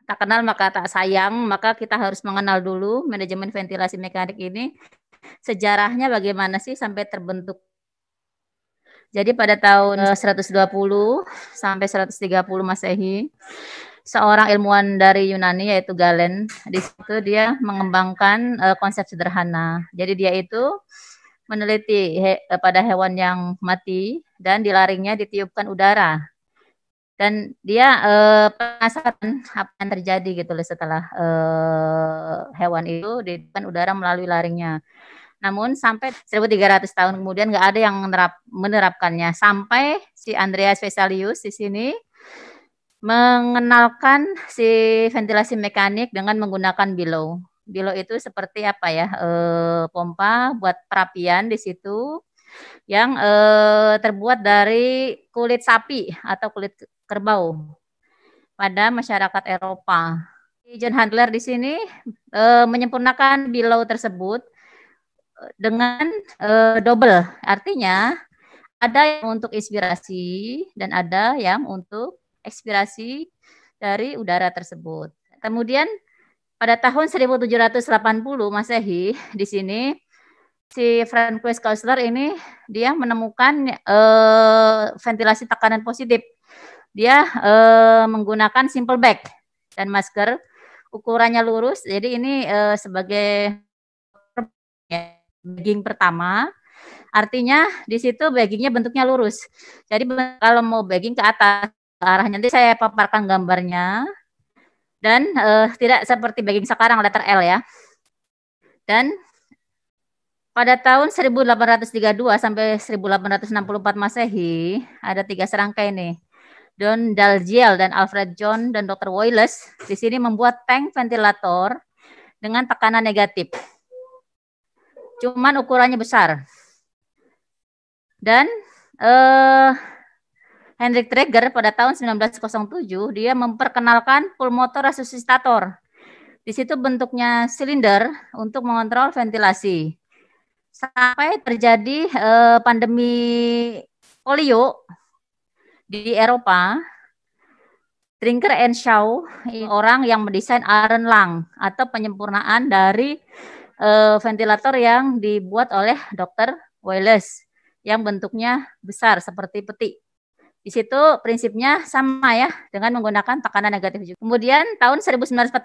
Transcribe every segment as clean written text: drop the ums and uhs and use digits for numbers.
Tak kenal maka tak sayang, maka kita harus mengenal dulu manajemen ventilasi mekanik ini, sejarahnya bagaimana sih sampai terbentuk. Jadi pada tahun 120 sampai 130 Masehi, seorang ilmuwan dari Yunani yaitu Galen, di situ dia mengembangkan konsep sederhana. Jadi dia itu meneliti pada hewan yang mati dan di laringnya ditiupkan udara. Dan dia penasaran apa yang terjadi gitu loh setelah hewan itu ditiupkan udara melalui laringnya. Namun sampai 1300 tahun kemudian nggak ada yang menerapkannya. Sampai si Andreas Vesalius di sini mengenalkan si ventilasi mekanik dengan menggunakan billow. Billow itu seperti apa ya? Pompa buat perapian di situ yang terbuat dari kulit sapi atau kulit kerbau pada masyarakat Eropa. John Handler di sini menyempurnakan billow tersebut dengan double, artinya ada yang untuk inspirasi dan ada yang untuk ekspirasi dari udara tersebut. Kemudian pada tahun 1780 Masehi di sini si Francois Kausler ini dia menemukan ventilasi tekanan positif. Dia menggunakan simple bag dan masker, ukurannya lurus. Jadi ini sebagai bagging pertama, artinya di situ baggingnya bentuknya lurus. Jadi kalau mau bagging ke atas arahnya, nanti saya paparkan gambarnya. Dan tidak seperti bagging sekarang letter L ya. Dan pada tahun 1832 sampai 1864 Masehi ada 3 serangkai nih. Don Dalziel dan Alfred John dan Dr. Woiles di sini membuat tank ventilator dengan tekanan negatif. Cuman ukurannya besar. Dan Hendrik Traeger pada tahun 1907 dia memperkenalkan pulmotor resuscitator. Di situ bentuknya silinder untuk mengontrol ventilasi. Sampai terjadi pandemi polio di Eropa, Drinker and Shaw, orang yang mendesain iron lung atau penyempurnaan dari ventilator yang dibuat oleh Dr. Woiles yang bentuknya besar seperti peti. Di situ prinsipnya sama ya dengan menggunakan tekanan negatif juga. Kemudian tahun 1946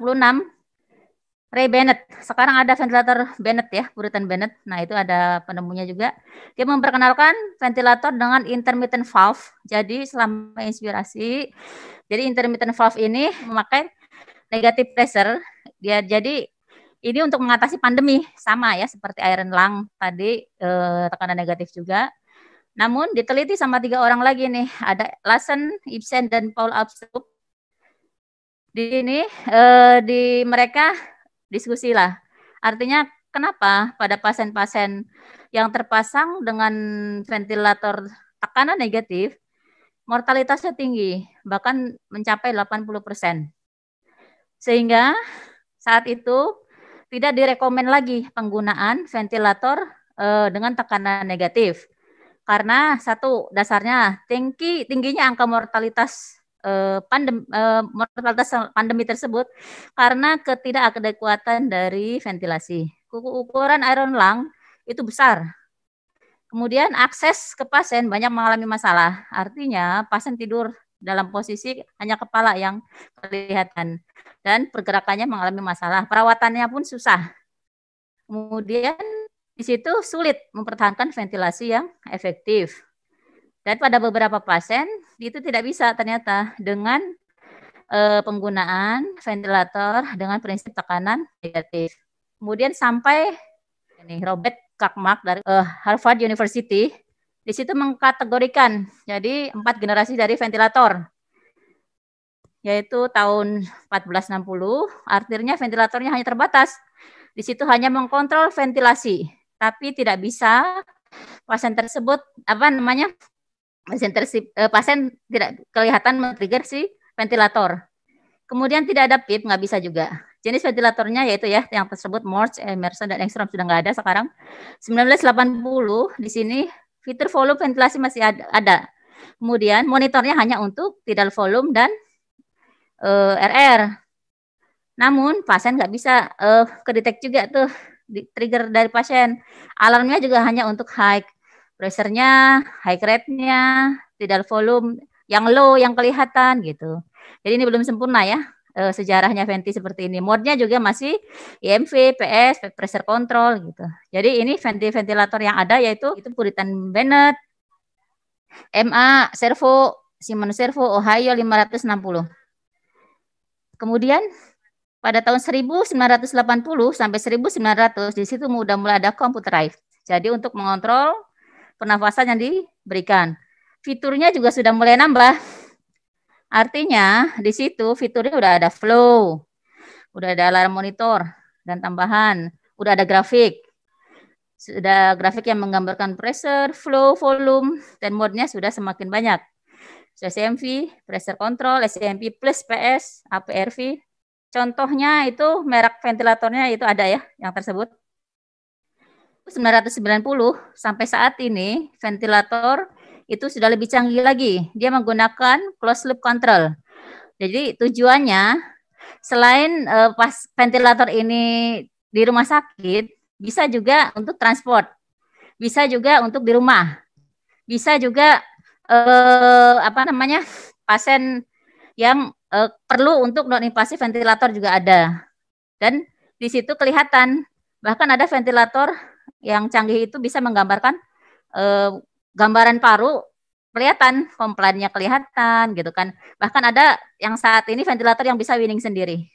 Ray Bennett, sekarang ada ventilator Bennett ya, Puritan Bennett. Nah itu ada penemunya juga. Dia memperkenalkan ventilator dengan intermittent valve. Jadi selama inspirasi, jadi intermittent valve ini memakai negative pressure. Dia jadi ini untuk mengatasi pandemi sama ya seperti iron lung tadi tekanan negatif juga. Namun diteliti sama 3 orang lagi nih, ada Lassen, Ibsen dan Paul Abstrup. Di sini di mereka diskusi lah. Artinya kenapa pada pasien-pasien yang terpasang dengan ventilator tekanan negatif, mortalitasnya tinggi, bahkan mencapai 80%. Sehingga saat itu tidak direkomend lagi penggunaan ventilator dengan tekanan negatif. Karena satu, dasarnya tingginya angka mortalitas pandemi tersebut karena ketidakadekuatan dari ventilasi. Ukuran iron lung itu besar. Kemudian akses ke pasien banyak mengalami masalah. Artinya pasien tidur dalam posisi hanya kepala yang kelihatan dan pergerakannya mengalami masalah. Perawatannya pun susah. Kemudian di situ sulit mempertahankan ventilasi yang efektif. Dan pada beberapa pasien itu tidak bisa ternyata dengan penggunaan ventilator dengan prinsip tekanan negatif. Kemudian sampai ini Robert Kakmak dari Harvard University di situ mengkategorikan jadi 4 generasi dari ventilator. Yaitu tahun 1460, artinya ventilatornya hanya terbatas. Di situ hanya mengkontrol ventilasi, tapi tidak bisa pasien tersebut pasien tidak kelihatan men-trigger si ventilator. Kemudian tidak ada PIP, nggak bisa juga. Jenis ventilatornya yaitu ya yang tersebut Morse, Emerson, dan Engstrom sudah nggak ada sekarang. 1980 di sini fitur volume ventilasi masih ada. Kemudian monitornya hanya untuk tidal volume dan RR. Namun pasien nggak bisa kedetek juga tuh trigger dari pasien. Alarmnya juga hanya untuk high pressure-nya, high rate-nya, tidak volume, yang low yang kelihatan gitu. Jadi ini belum sempurna ya sejarahnya venti seperti ini. Mode-nya juga masih IMV, PS, pressure control gitu. Jadi ini ventilator yang ada yaitu itu Puritan Bennett, MA Servo, Siemens Servo Ohio 560. Kemudian pada tahun 1980 sampai 1900 di situ udah mulai ada computerized. Jadi untuk mengontrol pernafasan yang diberikan. Fiturnya juga sudah mulai nambah. Artinya di situ fiturnya udah ada flow, udah ada alarm monitor dan tambahan, udah ada grafik. Sudah grafik yang menggambarkan pressure, flow, volume, dan mode-nya sudah semakin banyak. SMP, pressure control, SMP plus PS, APRV. Contohnya itu merek ventilatornya itu ada ya yang tersebut. 1990 sampai saat ini ventilator itu sudah lebih canggih lagi. Dia menggunakan closed loop control. Jadi tujuannya selain pas ventilator ini di rumah sakit, bisa juga untuk transport, bisa juga untuk di rumah, bisa juga pasien yang perlu untuk non invasif ventilator juga ada. Dan di situ kelihatan bahkan ada ventilator yang canggih itu bisa menggambarkan gambaran paru kelihatan, komplainnya kelihatan gitu kan. Bahkan ada yang saat ini ventilator yang bisa winning sendiri.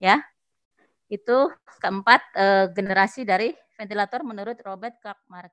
Ya. Itu keempat generasi dari ventilator menurut Robert Koch-Mark.